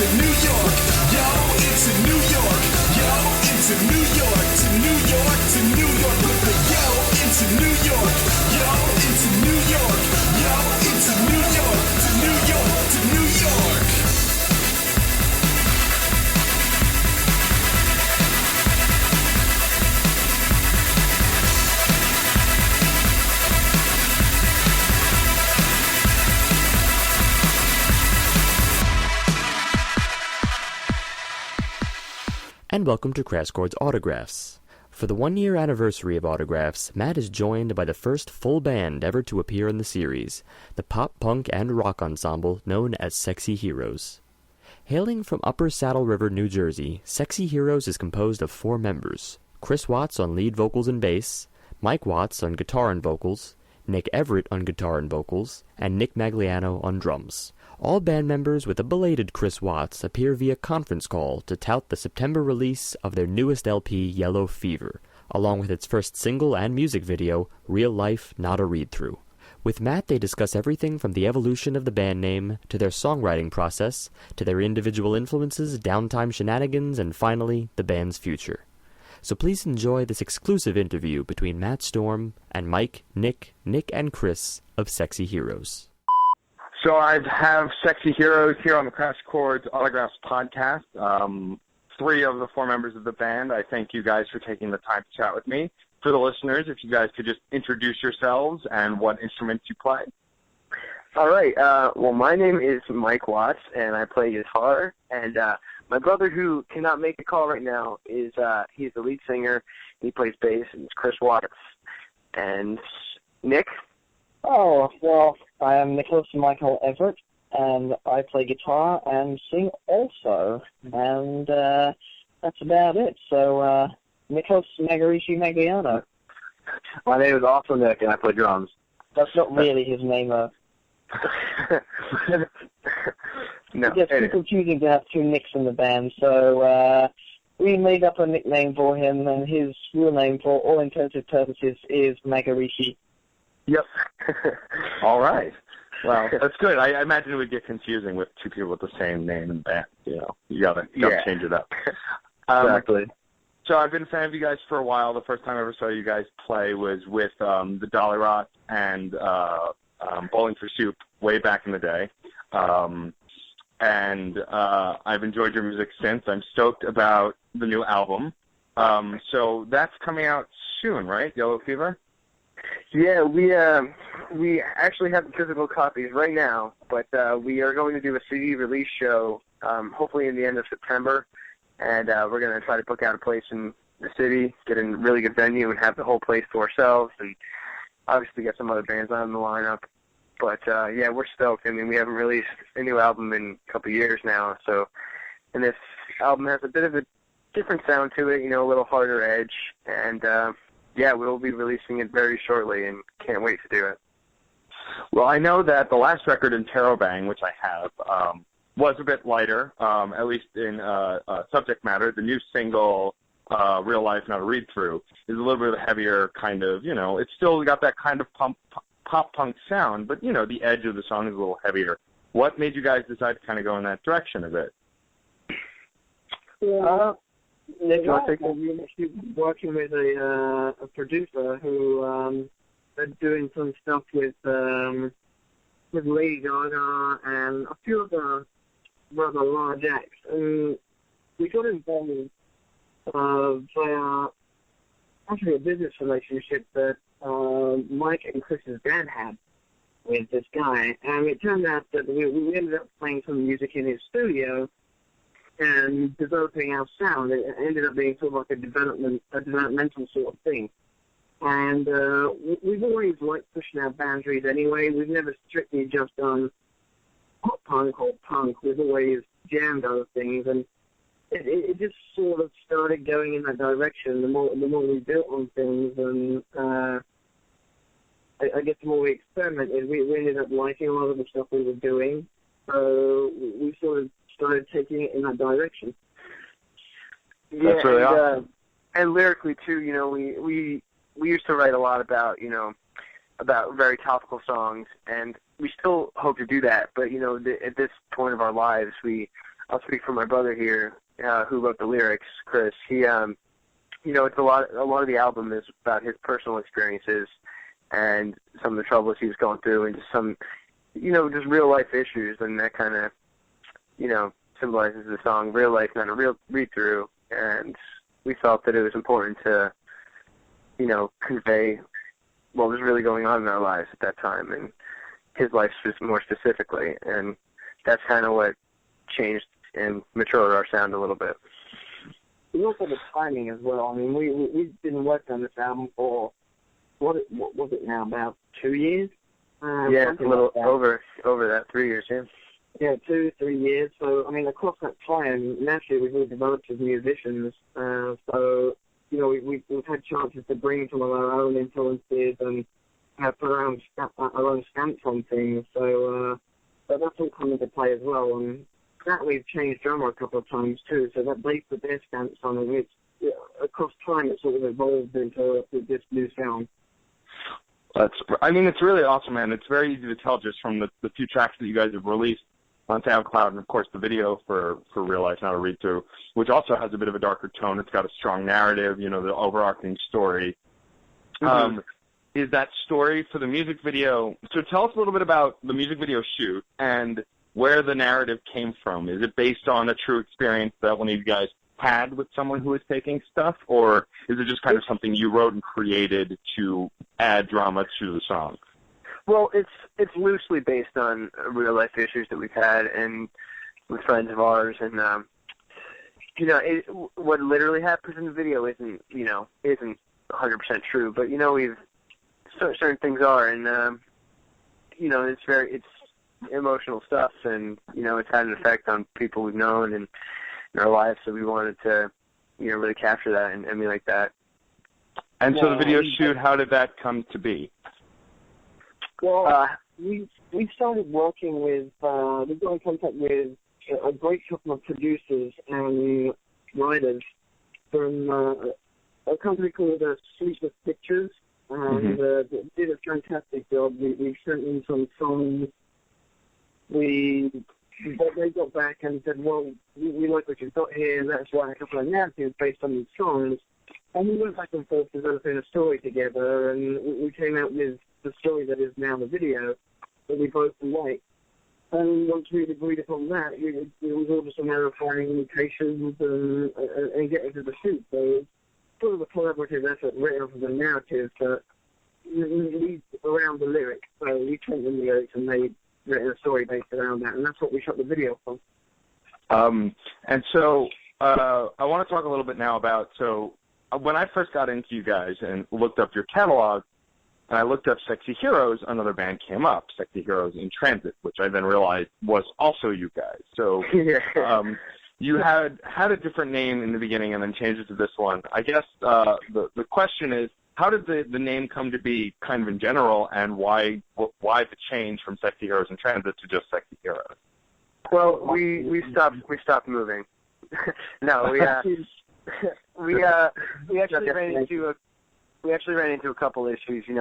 into New York. Yo, into New York. Yo, into New York. To New York, to New York. With the yo, into New York. Yo, into New York. Yo, into New York. To New York, to New York. And welcome to Crash Chords Autographs. For the one-year anniversary of Autographs, Matt is joined by the first full band ever to appear in the series, the pop, punk, and rock ensemble known as Sexy Heroes. Hailing from Upper Saddle River, New Jersey, Sexy Heroes is composed of 4 members: Chris Watts on lead vocals and bass, Mike Watts on guitar and vocals, Nick Everett on guitar and vocals, and Nick Magliano on drums. All band members with a belated Chris Watts appear via conference call to tout the September release of their newest LP, Yellow Fever, along with its first single and music video, Real Life, Not a Read-Through. With Matt, they discuss everything from the evolution of the band name, to their songwriting process, to their individual influences, downtime shenanigans, and finally, the band's future. So please enjoy this exclusive interview between Matt Storm and Mike, Nick, and Chris of Sexy Heroes. So I have Sexy Heroes here on the Crash Chords Autographs podcast. 3 of the 4 members of the band. I thank you guys for taking the time to chat with me. For the listeners, if you guys could just introduce yourselves and what instruments you play. All right. Well, my name is Mike Watts, and I play guitar. And my brother, who cannot make the call right now, is he's the lead singer. He plays bass, and it's Chris Watts. And Nick? Oh, well, I am Nicholas Michael Everett, and I play guitar and sing also, and that's about it. So, Nicholas Magliano. My name is also Nick, and I play drums. That's not really his name, though. No, it gets too confusing to have 2 Nicks in the band, so we made up a nickname for him, and his real name, for all intents and purposes, is Magarishi. Yep. All right. Well, that's good. I imagine it would get confusing with 2 people with the same name in the band. You gotta change it up. Exactly. So I've been a fan of you guys for a while. The first time I ever saw you guys play was with the Dolly Rot and Bowling for Soup way back in the day. And I've enjoyed your music since. I'm stoked about the new album. So that's coming out soon, right? Yellow Fever? Yeah, we actually have the physical copies right now, but we are going to do a CD release show hopefully in the end of September, and we're going to try to book out a place in the city, get in a really good venue, and have the whole place to ourselves, and obviously get some other bands on the lineup. But, yeah, we're stoked. I mean, we haven't released a new album in a couple of years now, and this album has a bit of a different sound to it, a little harder edge, and yeah, we'll be releasing it very shortly, and can't wait to do it. Well, I know that the last record, Interrobang, which I have, was a bit lighter, at least in subject matter. The new single, Real Life, Not a Read-Through, is a little bit of a heavier kind of, it's still got that kind of pop-punk sound, but, the edge of the song is a little heavier. What made you guys decide to kind of go in that direction a bit? Nick, we're actually working with a producer who are doing some stuff with Lady Gaga and a few other rather large acts. And we got involved via actually a business relationship that Mike and Chris's dad had with this guy. And it turned out that we ended up playing some music in his studio and developing our sound. It ended up being sort of like a developmental sort of thing. And we've always liked pushing our boundaries anyway. We've never strictly just done pop punk or punk. We've always jammed other things, and it just sort of started going in that direction. The more we built on things, and I guess the more we experimented, we ended up liking a lot of the stuff we were doing. So we sort of started taking it in that direction. Yeah, that's really awesome. And lyrically too, we used to write a lot about about very topical songs, and we still hope to do that. But at this point of our lives, we I'll speak for my brother here, who wrote the lyrics, Chris. He, it's a lot of the album is about his personal experiences and some of the troubles he was going through and just some, just real life issues, and that kind of, symbolizes the song, real life, not a real read-through, and we felt that it was important to, convey what was really going on in our lives at that time, and his life more specifically, and that's kind of what changed and matured our sound a little bit. And also the timing as well. I mean, we've been working on this album for, what was it now, about 2 years? Yeah, a little like over that, 3 years, yeah. Yeah, 2-3 years. So, I mean, across that time, naturally, we've really developed as musicians. So, we've had chances to bring some of our own influences and put our own stamps on things. So, but that's all come into play as well. And that we've changed drummer a couple of times too. So that they put their stamps on it. It's across time, it's sort of evolved into this new sound. It's really awesome, man. It's very easy to tell just from the few tracks that you guys have released on SoundCloud, and of course the video for Real Life, Not a Read Through, which also has a bit of a darker tone. It's got a strong narrative, the overarching story. Mm-hmm. Is that story for the music video? So tell us a little bit about the music video shoot and where the narrative came from. Is it based on a true experience that one of you guys had with someone who was taking stuff, or is it just kind of something you wrote and created to add drama to the song? Well, it's loosely based on real life issues that we've had and with friends of ours, and what literally happens in the video isn't 100% true, but we've certain things are, and it's emotional stuff, and it's had an effect on people we've known and in our lives, so we wanted to really capture that and emulate that. And so the video shoot, how did that come to be? Well, we started working with, we got in contact with a great couple of producers and writers from a company called Sleepless Pictures, and did a fantastic job. We sent them some songs. They got back and said, well, we like what you've got here, let's write a couple of narratives based on these songs. And we went back and forth developing a story together, and we came out with the story that is now the video that we both liked. And once we'd agreed upon that, it was all just a matter of finding limitations and getting to the shoot. So it's sort of a collaborative effort written off of the narrative, but we around the lyrics. So we took the lyrics and made written a story based around that, and that's what we shot the video from. And so I want to talk a little bit now about, when I first got into you guys and looked up your catalog, and I looked up Sexy Heroes, another band came up, Sexy Heroes in Transit, which I then realized was also you guys. So you had a different name in the beginning and then changed it to this one. I guess the question is, how did the name come to be kind of in general, and why the change from Sexy Heroes in Transit to just Sexy Heroes? Well, we stopped moving. No, we actually ran into a couple issues. A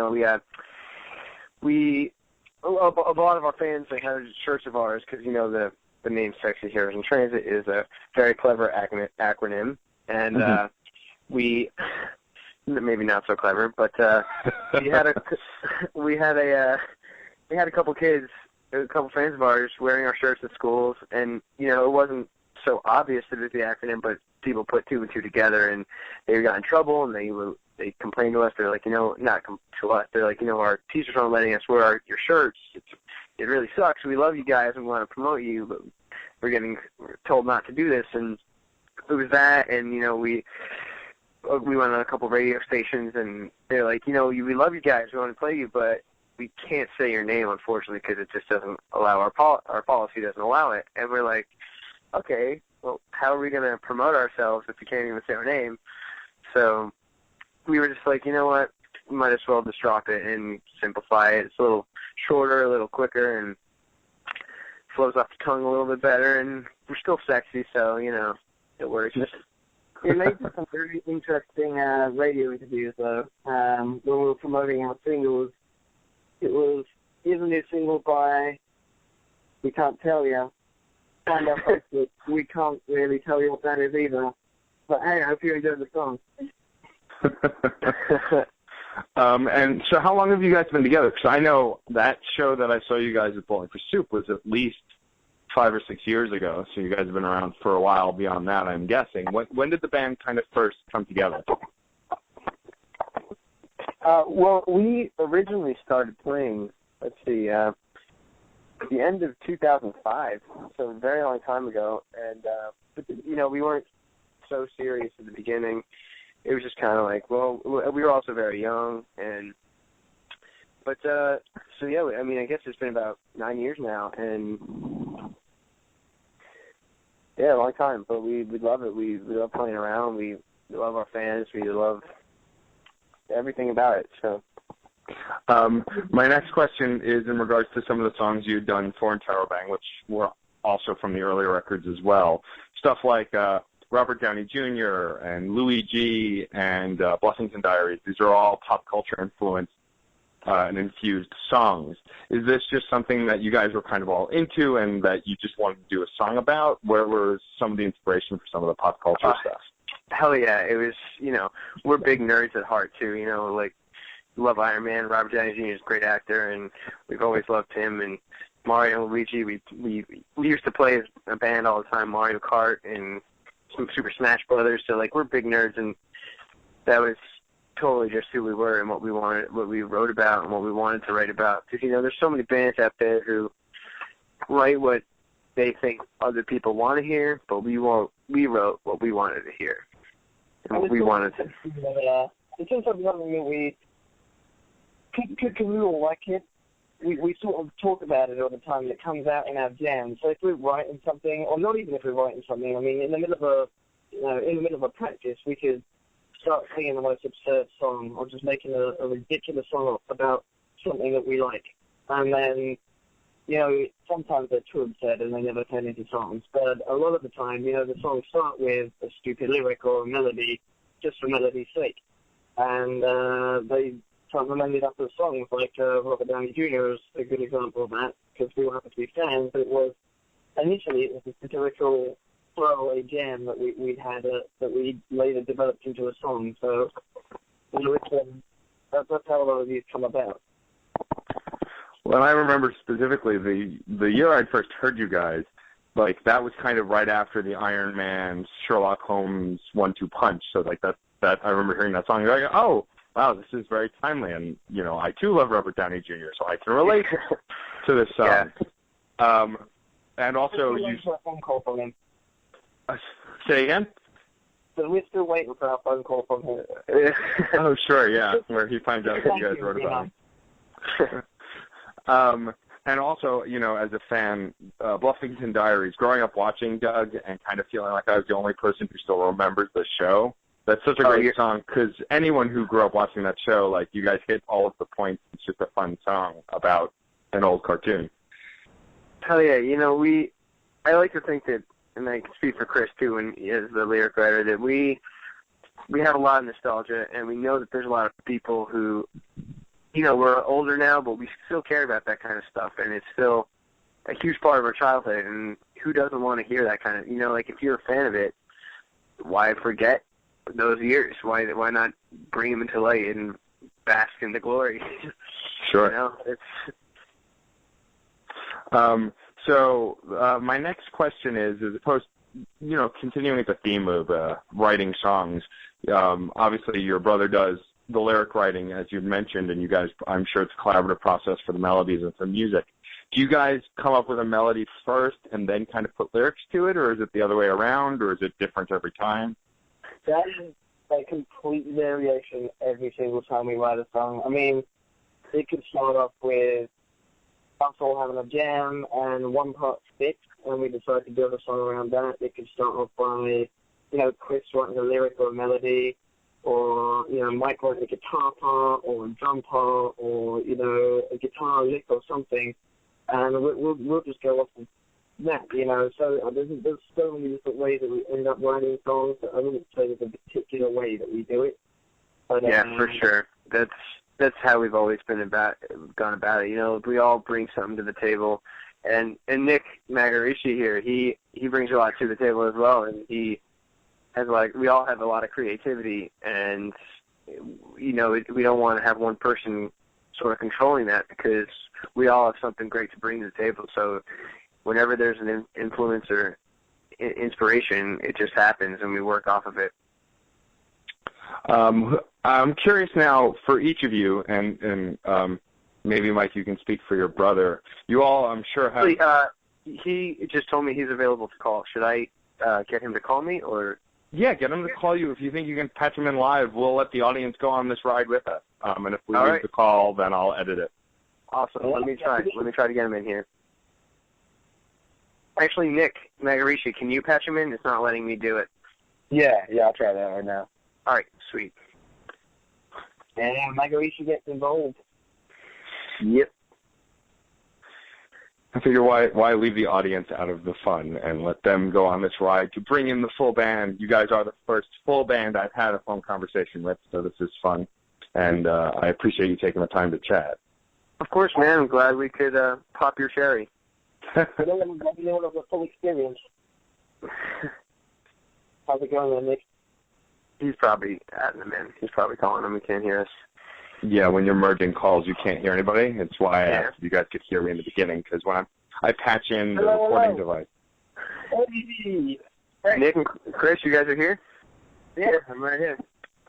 lot of our fans, they had shirts of ours because the name Sexy Heroes in Transit is a very clever acronym, and we maybe not so clever, but we had a couple kids, a couple fans of ours wearing our shirts at schools, and it wasn't so obvious that it was the acronym, but people put two and two together, and they got in trouble, and they complained to us. They're like, not to us. They're like, our teachers aren't letting us wear your shirts. It really sucks. We love you guys and we want to promote you, but we're told not to do this. And it was that, and we went on a couple radio stations, and they're like, we love you guys. We want to play you, but we can't say your name, unfortunately, because it just doesn't allow our policy doesn't allow it. And we're like, okay, well, how are we going to promote ourselves if we can't even say our name? So we were just like, you know what, we might as well just drop it and simplify it. It's a little shorter, a little quicker, and flows off the tongue a little bit better, and we're still sexy, so, it works. We made some very interesting radio interviews, though, when we were promoting our singles. It was, here's a new single by We Can't Tell Ya. stand-up host, we can't really tell you what that is either. But hey, I hope you enjoyed the song. And so how long have you guys been together? Because I know that show that I saw you guys at Bowling for Soup was at least 5 or 6 years ago, so you guys have been around for a while beyond that, I'm guessing. When did the band kind of first come together? Well, we originally started playing, let's see, at the end of 2005, so a very long time ago. And, but, you know, we weren't so serious at the beginning. It was just kind of like, well, we were also very young. But, so, yeah, I mean, I guess it's been about 9 years now. And, yeah, a long time. But we love it. We love playing around. We love our fans. We love everything about it. So, my next question is in regards to some of the songs you'd done for Interrobang, which were also from the earlier records as well. Stuff like Robert Downey Jr. and Louis G. and Bluffington Diaries. These are all pop culture influenced and infused songs. Is this just something that you guys were kind of all into and that you just wanted to do a song about? Where was some of the inspiration for some of the pop culture stuff? Hell yeah. It was, you know, we're big nerds at heart too, you know, like, love Iron Man. Robert Downey Jr. is a great actor, and we've always loved him. And Mario and Luigi, we used to play a band all the time, Mario Kart and some Super Smash Brothers. So like we're big nerds, and that was totally just who we were and what we wanted, what we wrote about, and what we wanted to write about. Because you know, there's so many bands out there who write what they think other people want to hear, but we wrote what we wanted to hear and what we wanted to. It's just something that we. Because we all like it, we sort of talk about it all the time, and it comes out in our jams. So if we're writing something, or not even if we're writing something, I mean, in the middle of a practice, we could start singing the most absurd song, or just making a ridiculous song about something that we like. And then, you know, sometimes they're too absurd and they never turn into songs. But a lot of the time, you know, the songs start with a stupid lyric or a melody, just for melody's sake. And they something ended up with songs like Robert Downey Jr. is a good example of that, because we all happen to be fans, but initially it was a satirical throwaway jam that we had that we later developed into a song. So, you know, that's how a lot of these come about. Well, I remember specifically the year I first heard you guys, like that was kind of right after the Iron Man Sherlock Holmes 1-2 punch. So like that I remember hearing that song and going, oh, wow, this is very timely, and, you know, I, too, love Robert Downey Jr., so I can relate to this song. Yeah. And also, you... for a phone call from him. Say again? So we're still waiting for our phone call from him. Oh, sure, yeah, where he finds out that you guys wrote about him. And also, you know, as a fan, Bluffington Diaries, growing up watching Doug and kind of feeling like I was the only person who still remembers the show, that's such a great song, because anyone who grew up watching that show, like, you guys hit all of the points. It's just a fun song about an old cartoon. Hell yeah. You know, I like to think that, and I can speak for Chris, too, and as the lyric writer, that we have a lot of nostalgia, and we know that there's a lot of people who, you know, we're older now, but we still care about that kind of stuff, and it's still a huge part of our childhood, and who doesn't want to hear that kind of, you know, like, if you're a fan of it, why forget those years? Why not bring them into light and bask in the glory? Sure. You know, it's... So my next question is, as opposed, you know, continuing with the theme of writing songs, obviously your brother does the lyric writing, as you mentioned, and you guys, I'm sure it's a collaborative process for the melodies and for music. Do you guys come up with a melody first and then kind of put lyrics to it, or is it the other way around, or is it different every time? That is a complete variation every single time we write a song. I mean, it could start off with us all having a jam and one part sticks, and we decide to build a song around that. It could start off by, you know, Chris writing a lyric or a melody, or, you know, Mike writing a guitar part or a drum part, or, you know, a guitar lick or something, and we'll just go off of that, you know. So there's so many different ways that we end up writing songs that I wouldn't say there's a particular way that we do it. But, yeah, for sure. That's how we've always gone about it. You know, we all bring something to the table. And Nick Magarici here, he brings a lot to the table as well, and he has we all have a lot of creativity, and we don't want to have one person sort of controlling that, because we all have something great to bring to the table. So whenever there's an influence or inspiration, it just happens, and we work off of it. I'm curious now for each of you, and maybe, Mike, you can speak for your brother. You all, I'm sure, have... he just told me he's available to call. Should I get him to call me, or... Yeah, get him to call you. If you think you can patch him in live, we'll let the audience go on this ride with us. And if we lose the call, then I'll edit it. Awesome. Let me try to get him in here. Actually, Nick Magarici, can you patch him in? It's not letting me do it. Yeah, I'll try that right now. All right, sweet. And Magarici gets involved. Yep. I figure why leave the audience out of the fun and let them go on this ride to bring in the full band. You guys are the first full band I've had a phone conversation with, so this is fun. And I appreciate you taking the time to chat. Of course, man. I'm glad we could pop your cherry. I don't know the full experience. How's it going, Nick? He's probably at him, man. He's probably calling him. He can't hear us. Yeah, when you're merging calls, you can't hear anybody. It's why I asked if you guys could hear me in the beginning, because when I patch in the recording device. Hey. Nick and Chris, you guys are here? Yeah, I'm right here.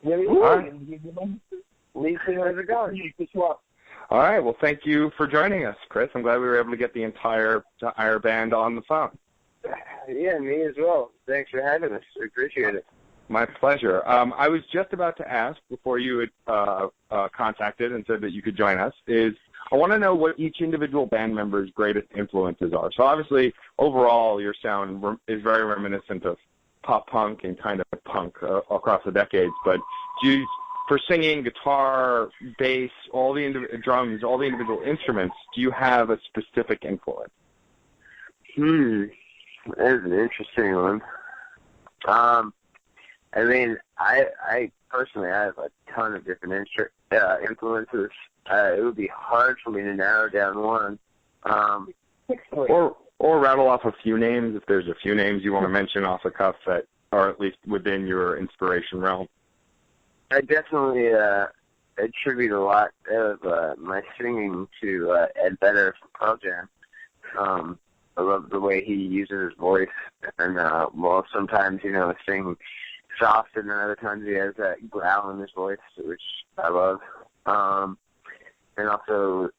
All right. Lead singer, how's it going? All right, well, thank you for joining us, Chris. I'm glad we were able to get the entire band on the phone. Yeah, me as well. Thanks for having us. We appreciate it. My pleasure. I was just about to ask, before you had contacted and said that you could join us, I want to know what each individual band member's greatest influences are. So obviously, overall, your sound is very reminiscent of pop punk and kind of punk across the decades. But for singing, guitar, bass, all the drums, all the individual instruments, do you have a specific influence? That is an interesting one. I mean, I personally have a ton of different influences. It would be hard for me to narrow down one. Or rattle off a few names, if there's a few names you want to mention off the cuff that are at least within your inspiration realm. I definitely attribute a lot of my singing to Ed Vedder from Pearl Jam. I love the way he uses his voice, and sometimes sing soft, and then other times he has that growl in his voice, which I love. And also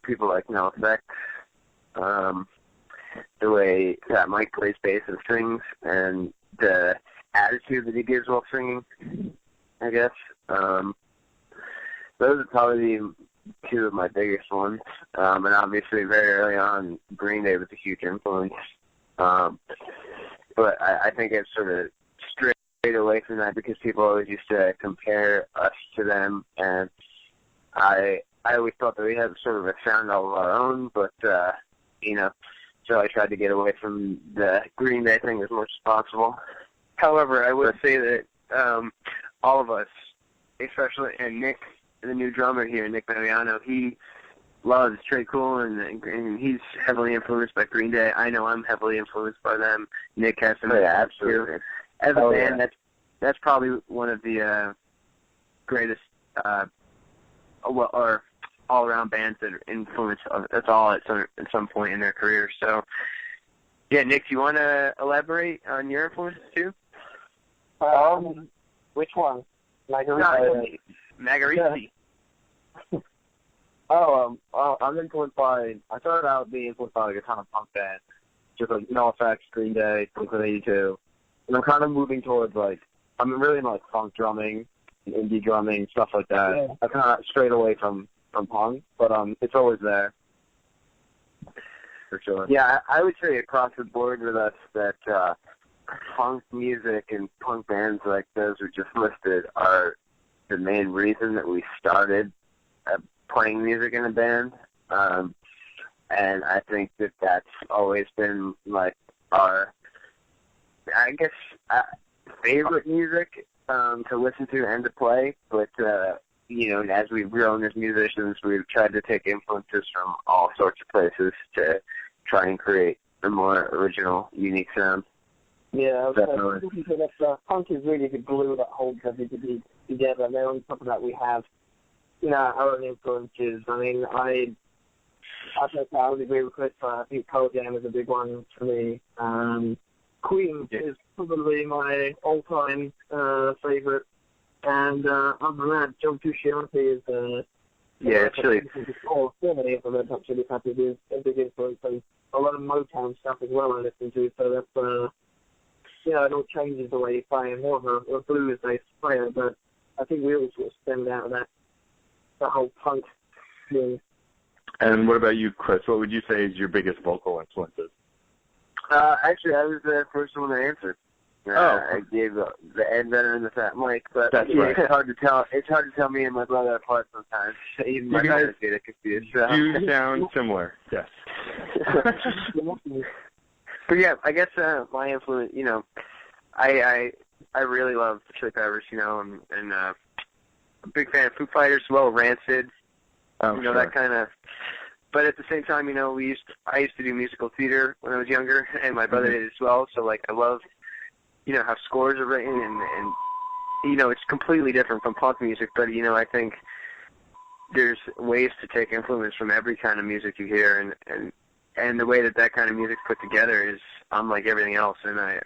people like No Effect, the way that Mike plays bass and sings, and the attitude that he gives while singing, I guess. Those are probably two of my biggest ones. And obviously very early on, Green Day was a huge influence. But I think it's sort of strayed away from that because people always used to compare us to them, and I always thought that we had sort of a sound all of our own, but so I tried to get away from the Green Day thing as much as possible. However, I would say that all of us, especially, and Nick, the new drummer here, Nick Magliano, he loves Trey Cool, and he's heavily influenced by Green Day. I know I'm heavily influenced by them. Nick has some absolutely. As a band, that's probably one of the greatest or all-around bands that are influenced us all at some point in their career. So, yeah, Nick, do you want to elaborate on your influences too? Which one? Magarici. I'm influenced by, I started out being influenced by like a ton of punk bands, just like No Effects, Green Day, Blink-182, and I'm kind of moving towards I'm really into funk drumming, indie drumming, stuff like that. Yeah. I kind of strayed away from punk, but it's always there, for sure. Yeah, I would say across the board with us that punk music and punk bands like those we just listed are the main reason that we started playing music in a band. And I think that that's always been our, I guess, favorite music to listen to and to play. But, as we've grown as musicians, we've tried to take influences from all sorts of places to try and create a more original, unique sound. Yeah, Definitely. Punk is really the glue that holds everything together. And then on top of that, we have, our own influences. I mean, I would agree with Chris. I think Pearl Jam is a big one for me. Queen is probably my all-time favorite. And other than that, John Frusciante is actually. So many of them are actually is a big influence. And a lot of Motown stuff as well I listen to. So that's, it all changes the way you play, and more of a blues-based player, but I think we all sort of stemmed out of that whole punk thing. And what about you, Chris? What would you say is your biggest vocal influences? Actually, I was the first one to answer. I gave the Ed Vedder and the Fat Mike, but right. It's hard to tell. It's hard to tell me and my brother apart sometimes. Even my brothers get confused. You sound similar. Yes. But yeah, I guess my influence. I really love the Chili Peppers. And a big fan of Foo Fighters as well, Rancid. Sure. That kind of. But at the same time, I used to do musical theater when I was younger, and my brother did as well. So I love, how scores are written, and it's completely different from punk music. But I think there's ways to take influence from every kind of music you hear, and the way that kind of music's put together is unlike everything else, and I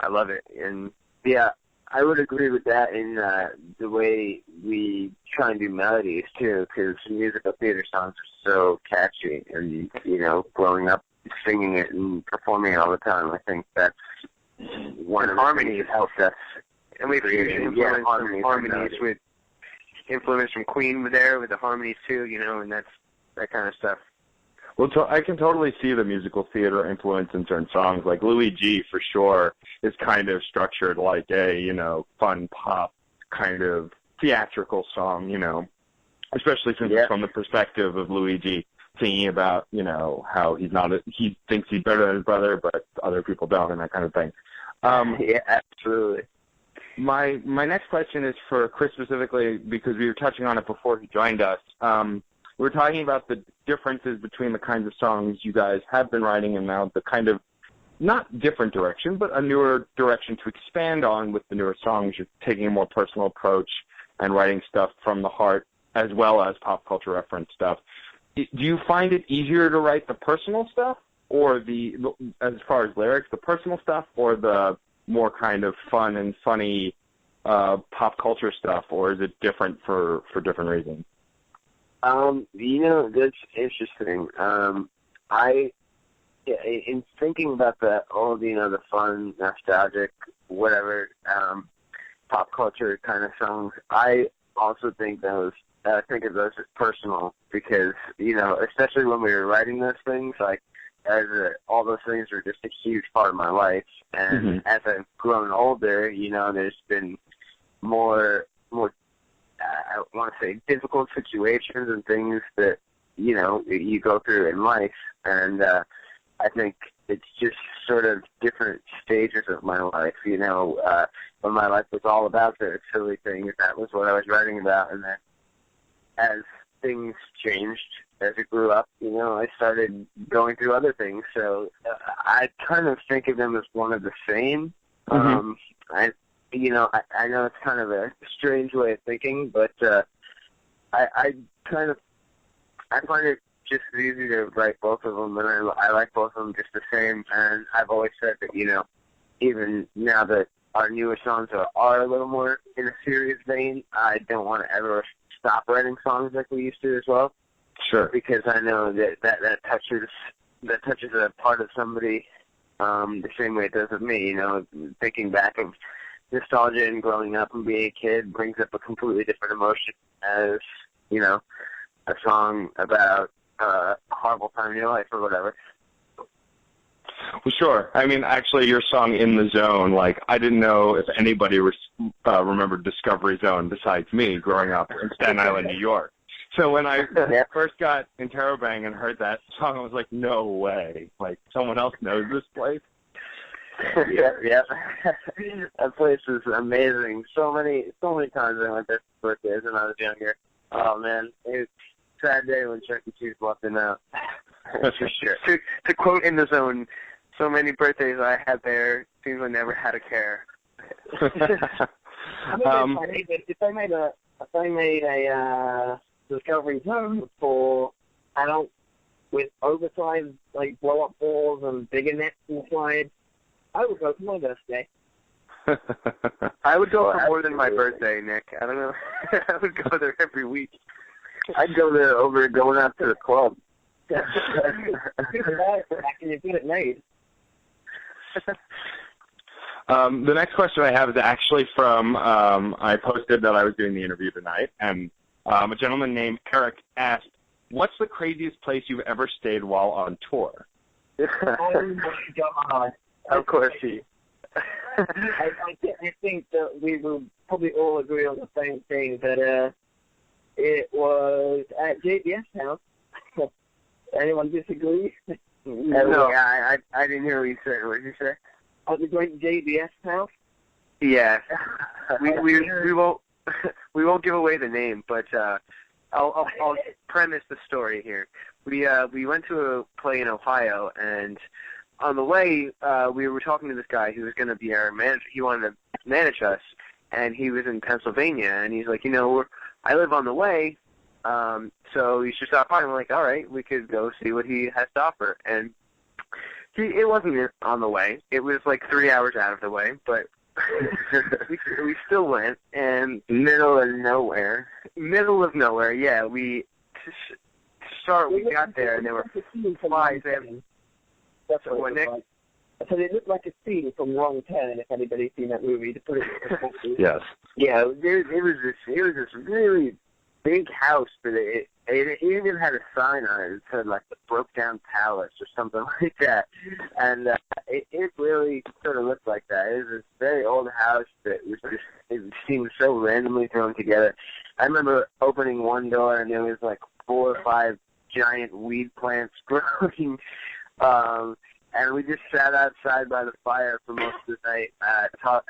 love it. And yeah, I would agree with that in the way we try and do melodies too, because musical theater songs are so catchy, and growing up singing it and performing it all the time, I think that's one of the harmonies that helps us. And we've influenced harmonies with influence from Queen with the harmonies too, and that's that kind of stuff. Well, I can totally see the musical theater influence in certain songs. Like Louis G, for sure, is kind of structured like a, fun pop kind of theatrical song, especially since it's from the perspective of Louis G singing about, how he thinks he's better than his brother, but other people don't, and that kind of thing. Yeah, absolutely. My next question is for Chris specifically, because we were touching on it before he joined us. We're talking about the differences between the kinds of songs you guys have been writing and now the kind of, not different direction, but a newer direction to expand on with the newer songs. You're taking a more personal approach and writing stuff from the heart as well as pop culture reference stuff. Do you find it easier to write the personal stuff, or as far as lyrics, the personal stuff, or the more kind of fun and funny pop culture stuff, or is it different for different reasons? That's interesting. In thinking about the fun, nostalgic, whatever, pop culture kind of songs, I also think of those as personal because, especially when we were writing those things, all those things were just a huge part of my life. And as I've grown older, there's been more I want to say difficult situations and things that, you go through in life. And I think it's just sort of different stages of my life. When my life was all about the silly things, that was what I was writing about. And then as things changed, as I grew up, I started going through other things. So I kind of think of them as one of the same. I know it's kind of a strange way of thinking, but I find it just as easy to write both of them, and I like both of them just the same. And I've always said that, even now that our newer songs are a little more in a serious vein, I don't want to ever stop writing songs like we used to as well. Sure. Because I know that touches a part of somebody the same way it does with me. Thinking back of nostalgia and growing up and being a kid brings up a completely different emotion as, a song about a horrible time in your life or whatever. Well, sure. I mean, actually, your song "In the Zone," I didn't know if anybody remembered Discovery Zone besides me growing up in Staten Island, New York. So when I first got Interrobang and heard that song, I was like, no way. Someone else knows this place? Yeah. That place is amazing. So many times I went there for birthdays when I was younger. Oh, man. It was a sad day when Chuck E. Cheese walked in out. That's for sure. To quote In the Zone, so many birthdays I had there, seems I never had a care. I mean, if they made a Discovery Zone for adults with oversized like blow up balls and bigger nets inside, I would go for my birthday. I would go for more than my birthday, Nick. I don't know. I would go there every week. I'd go there over going out to the club. Back and you get it made. The next question I have is actually from, I posted that I was doing the interview tonight, and a gentleman named Eric asked, what's the craziest place you've ever stayed while on tour? Oh my God. Of course he. I think that we will probably all agree on the same thing, that it was at JBS House. Anyone disagree? No, yeah, I didn't hear what you said. What did you say? At the great JBS House? Yeah. we won't give away the name, but I'll premise the story here. We went to a play in Ohio, and on the way we were talking to this guy who was going to be our manager. He wanted to manage us, and he was in Pennsylvania, and he's like, I live on the way, so you should stop by. And we're like, all right, we could go see what he has to offer. And it wasn't on the way. It was like 3 hours out of the way, but we still went. And middle of nowhere, yeah. We got there, and there were flies. That's what, Nick? So it looked like a scene from Wrong Turn, if anybody's seen that movie, to put it in perspective. Yes. Yeah, it was this really big house, but it even had a sign on it that said like the Broke Down Palace or something like that, and it really sort of looked like that. It was this very old house that was just, it seemed so randomly thrown together. I remember opening one door and there was like 4 or 5 giant weed plants growing. And we just sat outside by the fire for most of the night,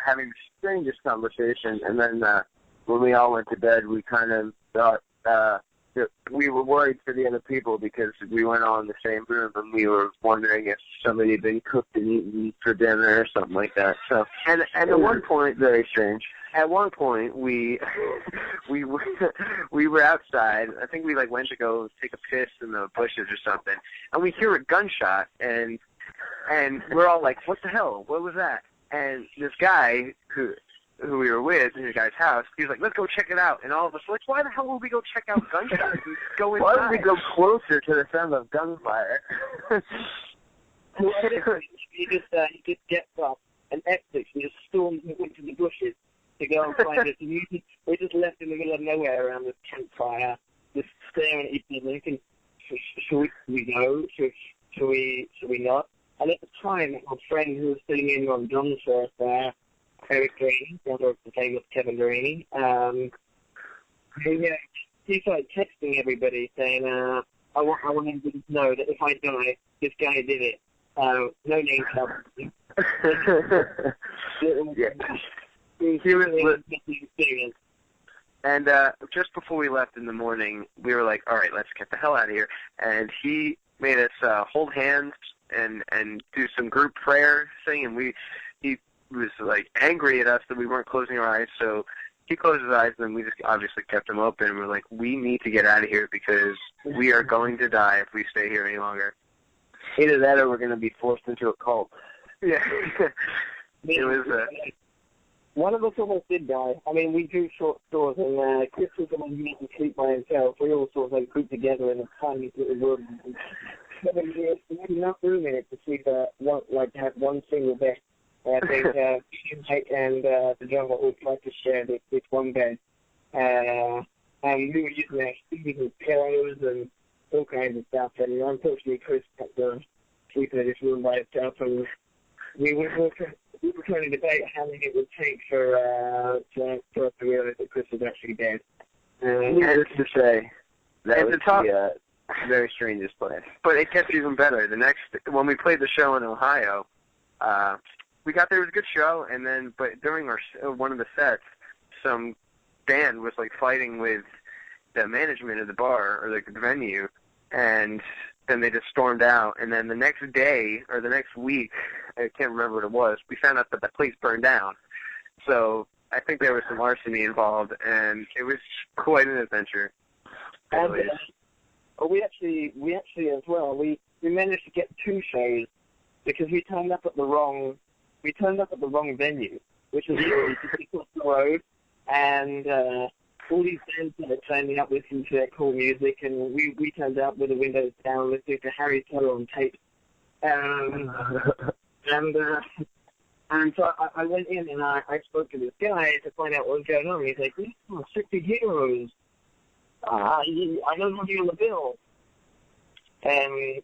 having the strangest conversation. And then when we all went to bed, we kind of thought we were worried for the other people because we weren't all in the same room, and we were wondering if somebody had been cooked and eaten for dinner or something like that. So, and at one point, very strange. At one point, we were outside. I think we went to go take a piss in the bushes or something, and we hear a gunshot, and we're all like, "What the hell? What was that?" And this guy who we were with in the guy's house, he was like, "Let's go check it out." And all of us were like, "Why the hell would we go check out gunshots? Go inside. Why would we go closer to the sound of gunfire?" He just gets up and exits and just storms into the bushes to go and find us. We're just left in the middle of nowhere around this campfire, just staring at each other, thinking, should we go? Should we not? And at the time, my friend who was sitting in on drums for us there, Eric, brother of the famous Kevin Duraney, he started texting everybody saying, I want him to know that if I die, this guy did it. No name tag. He was experience. And just before we left in the morning, we were like, all right, let's get the hell out of here. And he made us hold hands and do some group prayer thing, and he was angry at us that we weren't closing our eyes, so he closed his eyes, and then we just obviously kept them open, and we're like, we need to get out of here because we are going to die if we stay here any longer. Either that or we're going to be forced into a cult. Yeah. It was one of us almost did die. I mean, we do short stories, and Chris was the one who didn't sleep by himself. We all sort of grouped together in a tiny little room. We had enough room in it to sleep, to have one single bed. I think Mike and the drummer all tried to share this one bed. And we were using our sleeping pillows and all kinds of stuff. And unfortunately, Chris kept sleeping in this room by himself. And we were trying to debate how long it would take for us to realize that Chris was actually dead. Needless to say, that was the very strangest place. But it gets even better. When we played the show in Ohio, we got there, it was a good show, but during one of the sets, some band was fighting with the management of the bar or the venue, and then they just stormed out. And then the next day, or the next week, I can't remember what it was, we found out that the place burned down. So I think there was some larceny involved, and it was quite an adventure. And we actually as well, we managed to get 2 shows because we turned up at the wrong venue, which was literally just across the road, and all these bands that are turning up listening to their cool music, and we turned up with the windows down listening to Harry Potter on tape. And so I went in and I spoke to this guy to find out what was going on. He's like, oh, 60 Heroes. I know what you're on the bill. And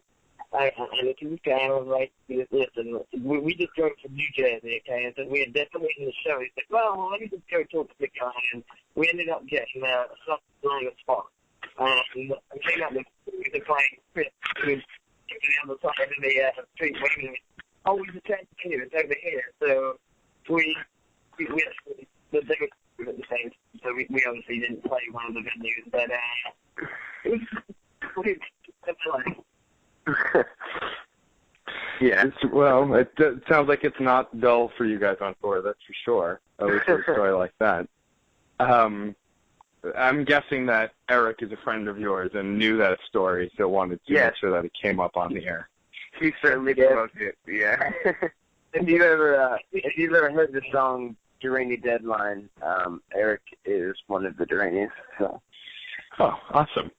I looked at this guy and I was like, listen, we just drove from New Jersey, okay, and said we are definitely in the show. He's like, well, let me just go talk to the guy. And we ended up getting something on the spot. And I came up with the playing Chris, who was on the side of the street waiting. Oh, we just can't continue. It's over here. So we actually, they were at the same time. So we obviously didn't play one of the venues, but it was fun. Yeah, well, it sounds like it's not dull for you guys on tour, that's for sure. At least for a story like that. I'm guessing that Eric is a friend of yours and knew that story, so wanted to make sure that it came up on the air. He certainly promotes it, yeah. If you've ever heard the song Durrani Deadline, Eric is one of the Durranis. So. Oh, awesome.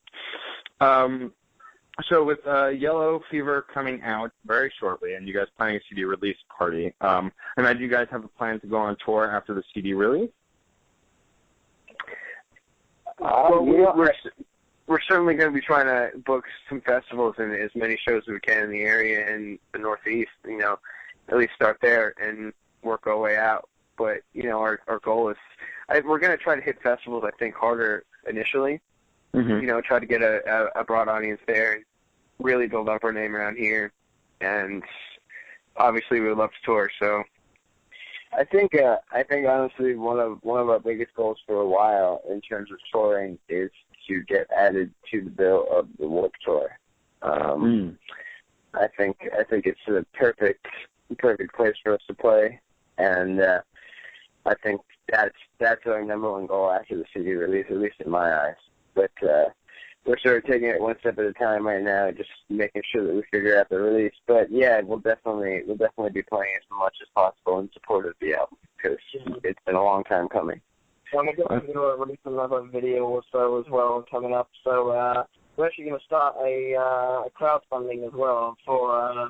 So with Yellow Fever coming out very shortly, and you guys planning a CD release party, I imagine you guys have a plan to go on tour after the CD release? Well, we're certainly going to be trying to book some festivals and as many shows as we can in the area and the Northeast, at least start there and work our way out. But, our goal is, we're going to try to hit festivals, I think, harder initially. Mm-hmm. Try to get a broad audience there and really build up our name around here. And obviously we would love to tour, so. I think honestly one of our biggest goals for a while in terms of touring is to get added to the bill of the Warped Tour. I think it's a perfect place for us to play, and I think that's our number one goal after the CD release, at least in my eyes. But we're sort of taking it one step at a time right now, just making sure that we figure out the release. But yeah, we'll definitely be playing as much as possible in support of the album because it's been a long time coming. I'm going to release another video or so as well coming up. So we're actually going to start a crowdfunding as well for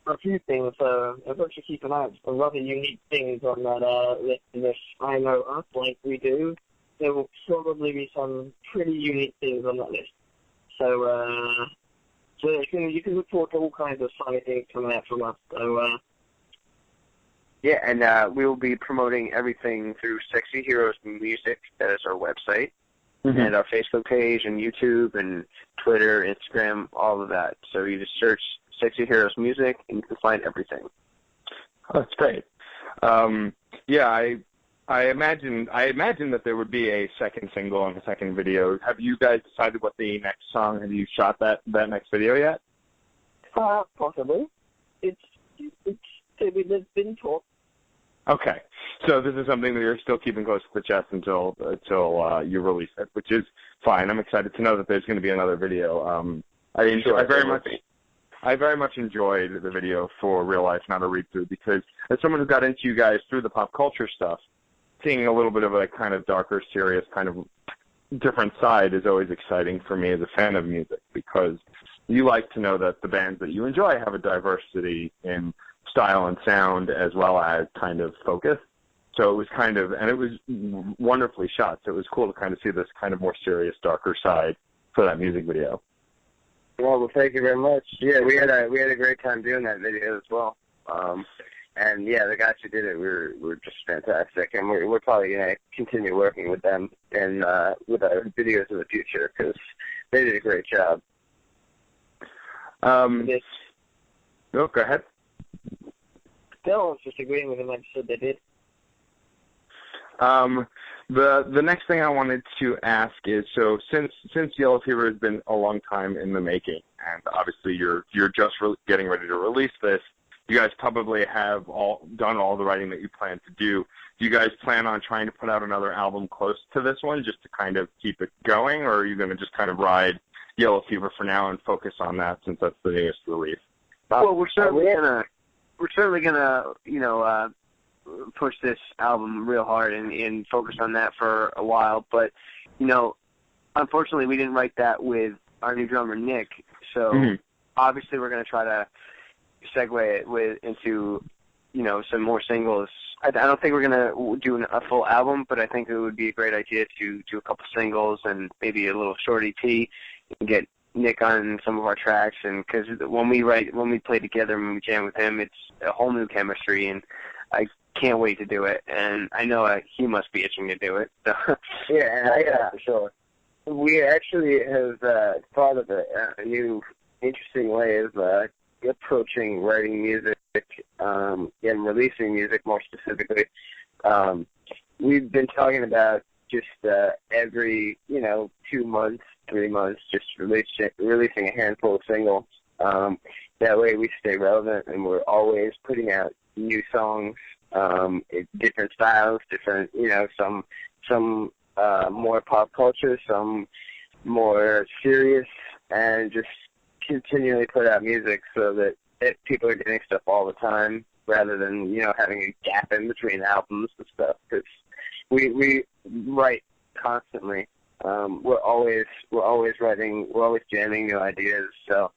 a few things. So everyone should keep an eye out for other unique things on that list. If I know us like we do, there will probably be some pretty unique things on that list. So you can look forward to all kinds of funny things coming out from us. So yeah, and we will be promoting everything through Sexy Heroes Music. That is our website, and our Facebook page, and YouTube, and Twitter, Instagram, all of that. So you just search Sexy Heroes Music, and you can find everything. Oh, that's great. Yeah, I imagine that there would be a second single and a second video. Have you guys decided what the next song? Have you shot that next video yet? Possibly. It's been talked. Okay, so this is something that you're still keeping close to the chest until you release it, which is fine. I'm excited to know that there's going to be another video. I very much enjoyed the video for Real Life Not a Read Through because as someone who got into you guys through the pop culture stuff, seeing a little bit of a kind of darker, serious, kind of different side is always exciting for me as a fan of music because you like to know that the bands that you enjoy have a diversity in style and sound as well as kind of focus. So it was kind of, and it was wonderfully shot, so it was cool to kind of see this kind of more serious, darker side for that music video. Well, thank you very much. Yeah, we had a great time doing that video as well. And yeah, the guys who did it were just fantastic, and we're probably going to continue working with them and with our videos in the future because they did a great job. Oh, go ahead. Still, I was just agreeing with him. I said they did. The next thing I wanted to ask is, so since Yellow Fever has been a long time in the making, and obviously you're just getting ready to release this. You guys probably have done all the writing that you plan to do. Do you guys plan on trying to put out another album close to this one just to kind of keep it going, or are you going to just kind of ride Yellow Fever for now and focus on that since that's the newest release? Well, we're certainly gonna push this album real hard and focus on that for a while. But unfortunately, we didn't write that with our new drummer Nick. So obviously, we're gonna try to segue it into some more singles. I don't think we're gonna do a full album, but I think it would be a great idea to do a couple singles and maybe a little short EP and get Nick on some of our tracks. And because when we play together and we jam with him, it's a whole new chemistry, and I can't wait to do it. And I know he must be itching to do it. So. Yeah, for sure. We actually have thought of a new interesting way of approaching writing music and releasing music more specifically. We've been talking about just every 2 months, 3 months, just releasing a handful of singles. That way we stay relevant, and we're always putting out new songs, different styles, different some more pop culture, some more serious, and just continually put out music so that people are getting stuff all the time rather than having a gap in between albums and stuff, because we write constantly. We're always writing, we're always jamming new ideas, so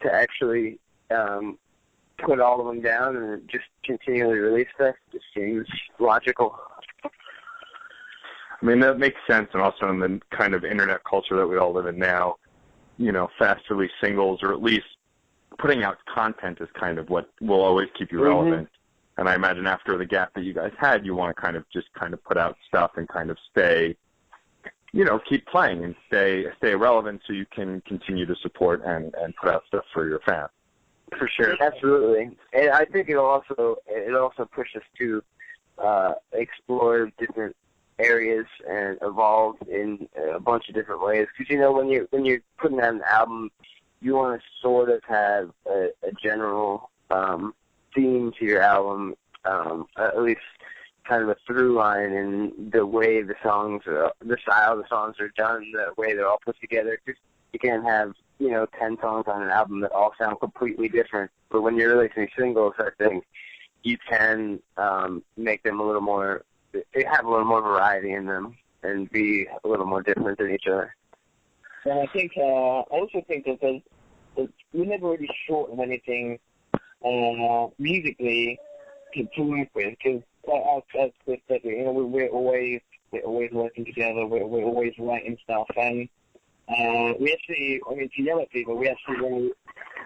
to actually put all of them down and just continually release stuff just seems logical. I mean, that makes sense, and also in the kind of internet culture that we all live in now, fast release singles, or at least putting out content, is kind of what will always keep you relevant. And I imagine after the gap that you guys had, you want to just put out stuff and kind of stay, keep playing and stay relevant so you can continue to support and put out stuff for your fans. For sure, absolutely. And I think it also push us to explore different areas and evolve in a bunch of different ways. Because when you're putting out an album, you want to sort of have a general theme to your album, at least kind of a through line in the way the songs, the style the songs are done, the way they're all put together. Because you can't have 10 songs on an album that all sound completely different. But when you're releasing singles, I think you can make them a little more. They have a little more variety in them and be a little more different than each other. And I also think that we never really short of anything musically to work with, because as Chris said, we're always working together. We're always writing stuff, and we actually, to Yellow Fever, we actually wrote,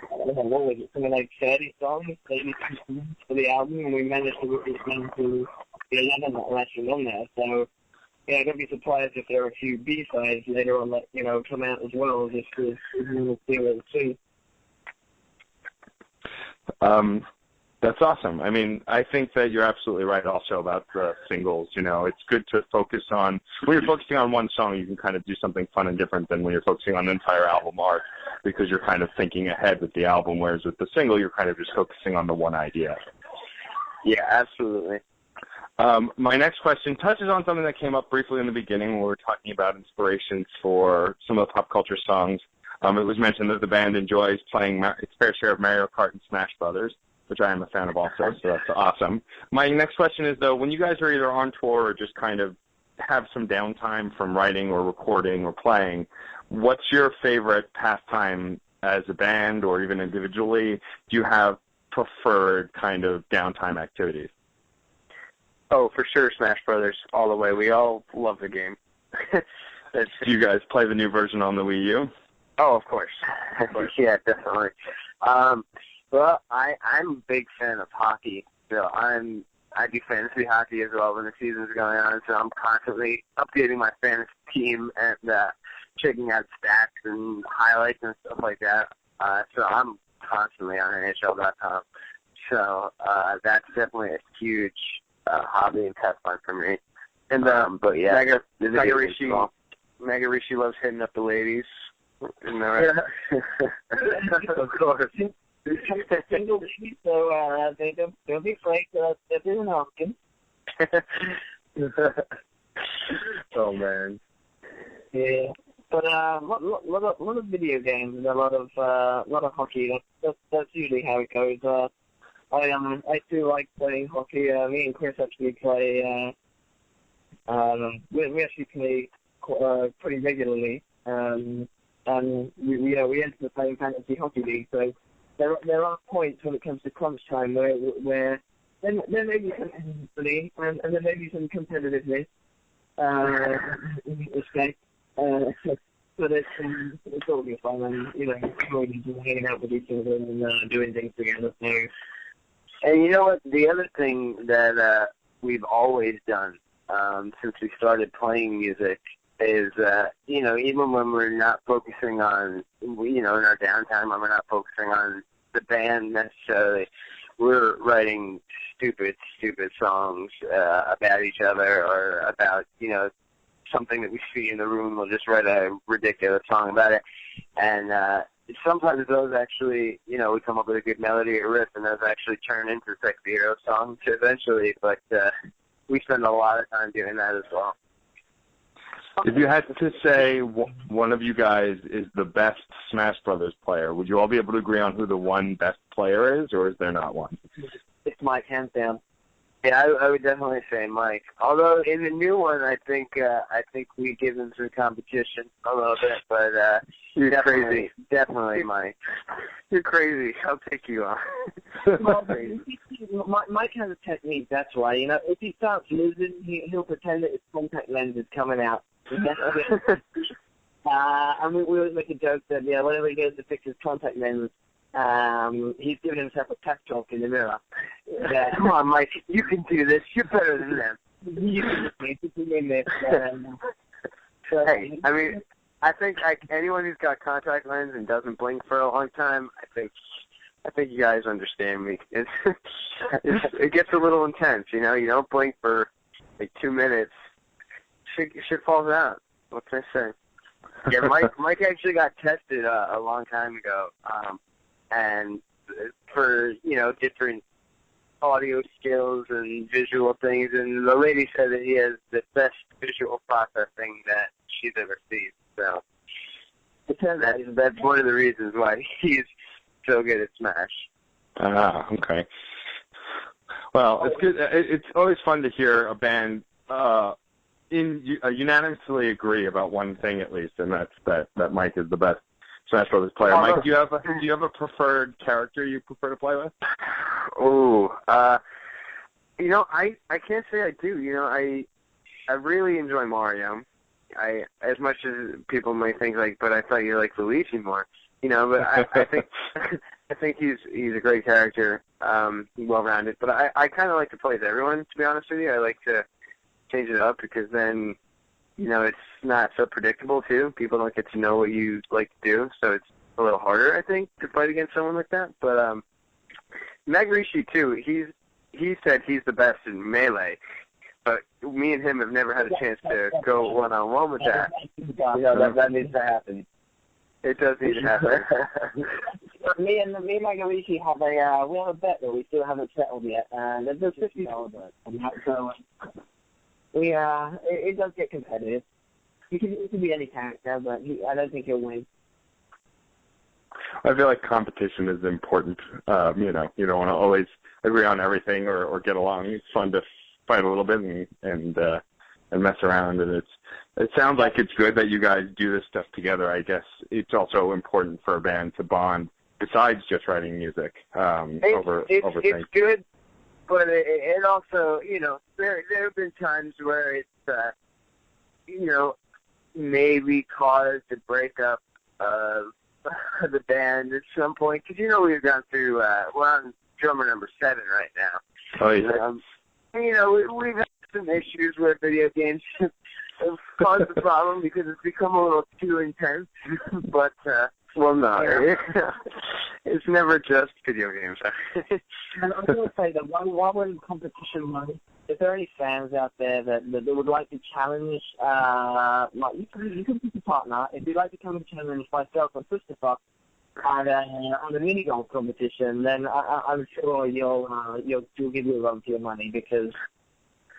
what was it, something like 30 songs, for the album, and we managed to release them to the 11 that are actually on there. So, don't be surprised if there are a few B-sides later on that, come out as well, just to see what we see. That's awesome. I mean, I think that you're absolutely right also about the singles. It's good to focus on, when you're focusing on one song, you can kind of do something fun and different than when you're focusing on an entire album art, because you're kind of thinking ahead with the album, whereas with the single, you're kind of just focusing on the one idea. Yeah, absolutely. My next question touches on something that came up briefly in the beginning when we were talking about inspirations for some of the pop culture songs. It was mentioned that the band enjoys playing its fair share of Mario Kart and Smash Brothers, which I am a fan of also, so that's awesome. My next question is, though, when you guys are either on tour or just kind of have some downtime from writing or recording or playing, what's your favorite pastime as a band or even individually? Do you have preferred kind of downtime activities? Oh, for sure, Smash Brothers, all the way. We all love the game. Do you guys play the new version on the Wii U? Oh, of course. Yeah, definitely. Well, I'm a big fan of hockey. So I do fantasy hockey as well when the season's going on. So I'm constantly updating my fantasy team and checking out stats and highlights and stuff like that. So I'm constantly on NHL.com. So that's definitely a huge hobby and pastime for me. And but yeah, Mega Rishi loves hitting up the ladies. No, of course. Single ladies, so don't be afraid. They're doing asking. Oh man. Yeah, but a lot of video games and a lot of hockey. That's usually how it goes. I do like playing hockey. Me and Chris actually play. We actually play pretty regularly. And we enter the same fantasy hockey league. So there are points when it comes to crunch time where there may be some hesitancy and there may be some competitiveness in this game. But it's all good fun, and really hanging out with each other and doing things together. So. And you know what? The other thing that we've always done since we started playing music is, even when we're not focusing on, in our downtime, when we're not focusing on the band necessarily, we're writing stupid songs about each other or about, something that we see in the room. We'll just write a ridiculous song about it. And sometimes those actually, we come up with a good melody or riff, and those actually turn into Sexy Hero songs eventually. But we spend a lot of time doing that as well. If you had to say one of you guys is the best Smash Brothers player, would you all be able to agree on who the one best player is, or is there not one? It's Mike, hands down. Yeah, I would definitely say Mike. Although in the new one, I think we give him some competition a little bit, but You're definitely, crazy. Definitely Mike. You're crazy. I'll take you on. Mike has a technique, that's why. If he starts losing, he'll pretend that his contact lens is coming out. And we always make a joke that, whenever he goes to fix his contact lens, he's giving himself a pep talk in the mirror. Come on, Mike, you can do this. You're better than them. You can win this. Hey, I think anyone who's got contact lens and doesn't blink for a long time, I think you guys understand me. It gets a little intense, You don't blink for like 2 minutes. Shit falls out. What can I say? Yeah, Mike actually got tested a long time ago, and for different audio skills and visual things, and the lady said that he has the best visual processing that she's ever seen. So that's one of the reasons why he's so good at Smash. Okay. Well, it's good. It's always fun to hear a band unanimously agree about one thing at least, and that's that Mike is the best Smash Brothers player. Mike, do you have a preferred character you prefer to play with? Oh, I can't say I do. I really enjoy Mario. As much as people might think but I thought you liked Luigi more. But I think I think he's a great character, well-rounded. But I kind of like to play with everyone, to be honest with you. I like to change it up because then, it's not so predictable too. People don't get to know what you like to do, so it's a little harder, I think, to fight against someone like that. But Magrishi too, he said he's the best in Melee, but me and him have never had a chance to go one-on-one with that. That needs to happen. It does need to happen. Me and Magrishi have a bet that we still haven't settled yet, and there's $50 on that, so it does get competitive. It can be any character, but I don't think he'll win. I feel like competition is important. You don't want to always agree on everything or get along. It's fun to fight a little bit and mess around. And it sounds like it's good that you guys do this stuff together. I guess it's also important for a band to bond besides just writing music over things. It's good, but it also, there have been times where it's, maybe caused a breakup of the band at some point. Because, we've gone through, we're on drummer number 7 right now. Oh, yeah. We've had some issues where video games have caused the problem because it's become a little too intense. But, no, it's never just video games. And I'm going to say that while we're in competition mode, if there are any fans out there that would like to challenge, you can pick a partner. If you'd like to come and challenge myself and Christopher on the mini golf competition, then I'm sure you'll give you a run for your money, because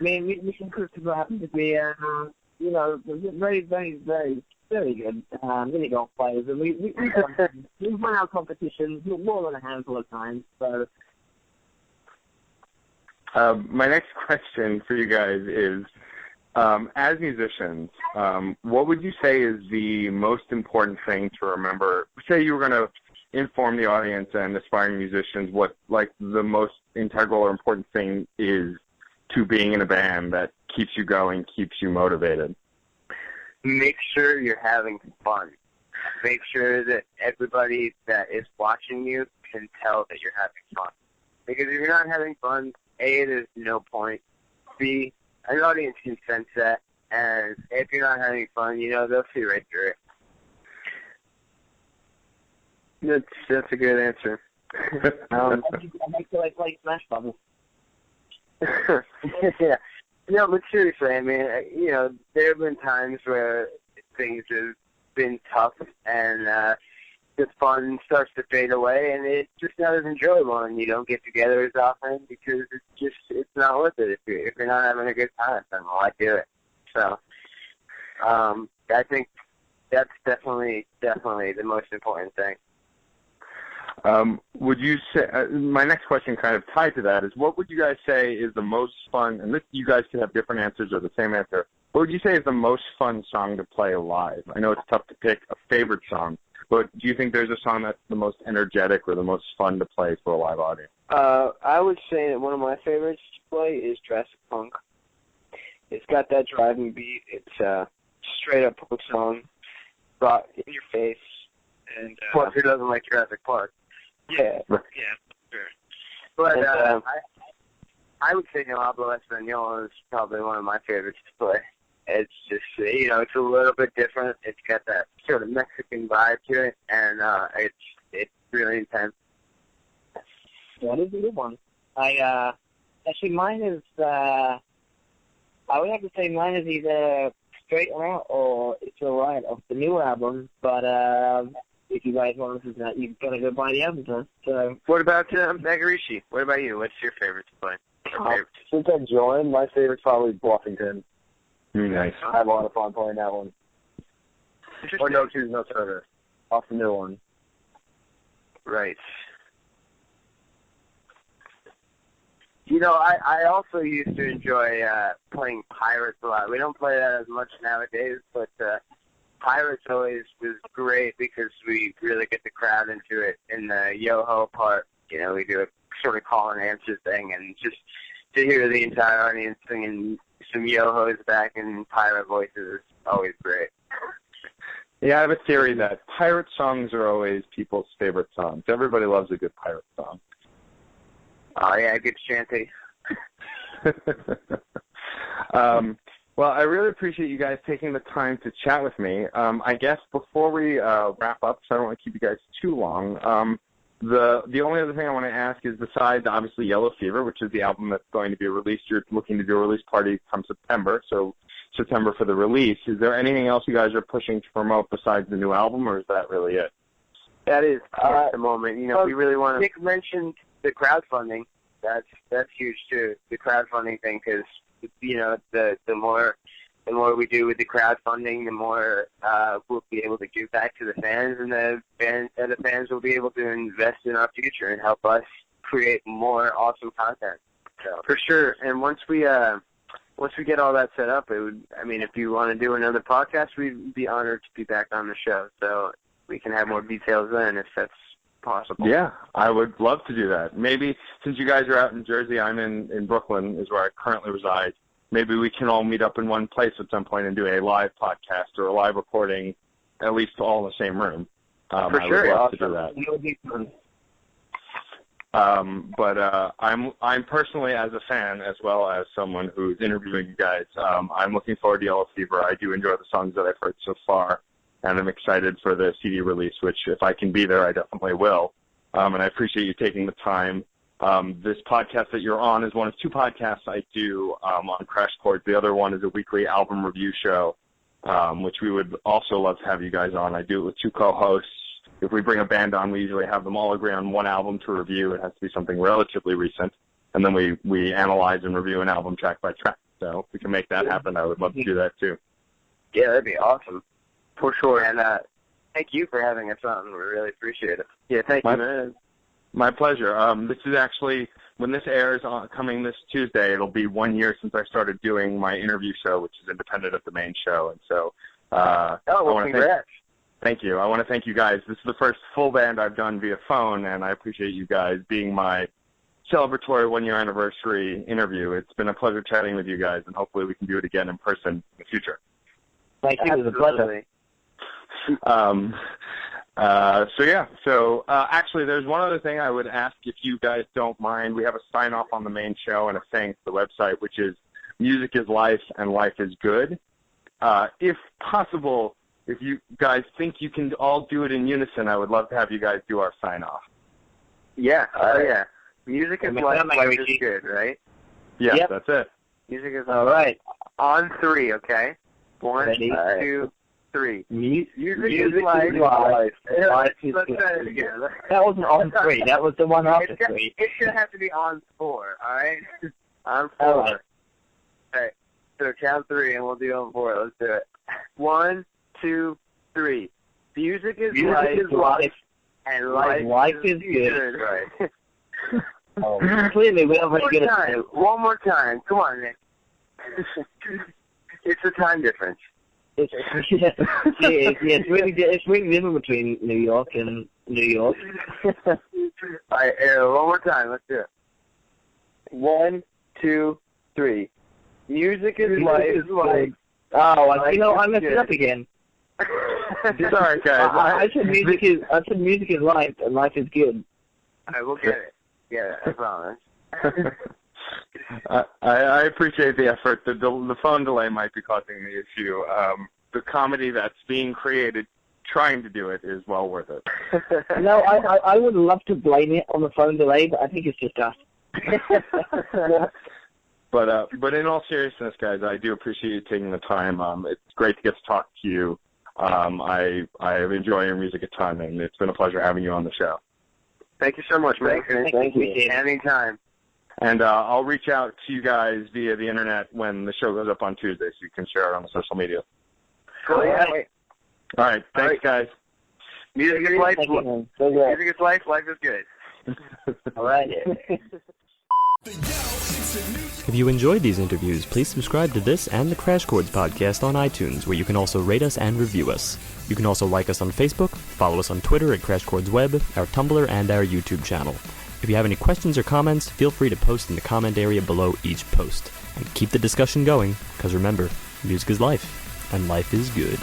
me and Christopher happen to be very, very, very, very good mini golf players, and we've won our competitions more than a handful of times. So. My next question for you guys is, as musicians, what would you say is the most important thing to remember? Say you were going to inform the audience and aspiring musicians what, like, the most integral or important thing is to being in a band that keeps you going, keeps you motivated. Make sure you're having fun. Make sure that everybody that is watching you can tell that you're having fun. Because if you're not having fun, A, there's no point. B, an audience can sense that. And if you're not having fun, they'll see right through it. That's a good answer. I like to play Smash Brothers. Yeah. No, but seriously, I mean, there have been times where things have been tough and the fun starts to fade away, and it's just not as enjoyable, and you don't get together as often because it's not worth it. If you're not having a good time, then why do it? So, I think that's definitely the most important thing. Would you say, my next question kind of tied to that is, what would you guys say is the most fun, and this, you guys could have different answers or the same answer, what would you say is the most fun song to play live? I know it's tough to pick a favorite song, but do you think there's a song that's the most energetic or the most fun to play for a live audience? I would say that one of my favorites to play is Jurassic Punk. It's got that driving beat. It's a straight-up punk song, brought in your face. And plus, who doesn't like Jurassic Park? Yeah, sure. But I would say No Hablo Español is probably one of my favorites to play. It's just, it's a little bit different. It's got that sort of Mexican vibe to it, and it's really intense. That is a good one. Actually, mine is, I would have to say mine is either Straight Out or It's Alright off the new album, but if you guys want to listen to that, you've got to go buy the album first. So. What about Magarishi? What about you? What's your favorite to play? Since I joined, my favorite's probably Bluffington. Nice. I have a lot of fun playing that one. Or No Choose No Service, off the new one. Right. I also used to enjoy playing Pirates a lot. We don't play that as much nowadays, but Pirates always was great because we really get the crowd into it. In the yo-ho part, we do a sort of call and answer thing, and just to hear the entire audience singing some yo-hos back in pirate voices is always great. Yeah, I have a theory that pirate songs are always people's favorite songs. Everybody loves a good pirate song. Oh, yeah, good shanty. Well, I really appreciate you guys taking the time to chat with me. I guess before we wrap up, so I don't want to keep you guys too long, the only other thing I want to ask is, besides obviously Yellow Fever, which is the album that's going to be released, you're looking to do a release party come September, so September for the release. Is there anything else you guys are pushing to promote besides the new album, or is that really it? That is at the moment. We really want to. Nick mentioned the crowdfunding. That's huge too. The crowdfunding thing, because the more we do with the crowdfunding, the more we'll be able to give back to the fans, and the fans will be able to invest in our future and help us create more awesome content. So. For sure. And once we get all that set up, if you want to do another podcast, we'd be honored to be back on the show. So we can have more details then, if that's possible. Yeah, I would love to do that. Maybe since you guys are out in Jersey, I'm in Brooklyn, is where I currently reside. Maybe we can all meet up in one place at some point and do a live podcast or a live recording, at least all in the same room. For sure, I would love to do that. It would be fun. But I'm personally, as a fan, as well as someone who's interviewing you guys, I'm looking forward to Yellow Fever. I do enjoy the songs that I've heard so far, and I'm excited for the CD release, which if I can be there, I definitely will. And I appreciate you taking the time This podcast that you're on is one of two podcasts I do on Crash Chords. The other one is a weekly album review show, which we would also love to have you guys on. I do it with two co-hosts. If we bring a band on, we usually have them all agree on one album to review. It has to be something relatively recent. And then we analyze and review an album track by track. So if we can make that happen, I would love to do that too. Yeah, that'd be awesome. For sure. And thank you for having us on. We really appreciate it. Yeah, thank you, man. My pleasure. This is actually, when this airs coming this Tuesday, it'll be 1 year since I started doing my interview show, which is independent of the main show. And so congrats. Thank you. I want to thank you guys. This is the first full band I've done via phone, and I appreciate you guys being my celebratory 1 year anniversary interview. It's been a pleasure chatting with you guys, and hopefully we can do it again in person in the future. Thank you. It was a pleasure. Actually, there's one other thing I would ask if you guys don't mind. We have a sign-off on the main show and a saying to the website, which is, music is life and life is good. If possible, if you guys think you can all do it in unison, I would love to have you guys do our sign-off. Yeah, yeah. Music is life, life is good, right? Yeah, yep. That's it. Music is all right. On three, okay? 1, Ready? 2, 3. Music is life. Life is Let's good. try it again. That wasn't on 3. That was the one after 3. It should have to be on 4, all right? On 4. All right. All right. So count 3, and we'll do on 4. Let's do it. 1, 2, 3. Music is life, and life is good. Right. Clearly, we're not very good at it. One more time. Come on, Nick. It's a time difference. It's really different between New York and New York. All right, one more time. Let's do it. 1, 2, 3. Music is life. Oh, I messed it up again. Sorry, guys. I said music is life, and life is good. All right, we'll get it. Yeah, I promise. I appreciate the effort. The phone delay might be causing the issue. The comedy that's being created trying to do it is well worth it. No, I would love to blame it on the phone delay, but I think it's just us. But in all seriousness, guys, I do appreciate you taking the time. It's great to get to talk to you. I enjoy your music a ton, and it's been a pleasure having you on the show. Thank you so much, man. Thank you. Anytime. And I'll reach out to you guys via the internet when the show goes up on Tuesday, so you can share it on the social media. Cool. Yeah. All right. Thanks, guys. Music is life. Music is life. Life is good. All right. If you enjoyed these interviews, please subscribe to this and the Crash Chords podcast on iTunes, where you can also rate us and review us. You can also like us on Facebook, follow us on Twitter at Crash Chords Web, our Tumblr, and our YouTube channel. If you have any questions or comments, feel free to post in the comment area below each post. And keep the discussion going, because remember, music is life, and life is good.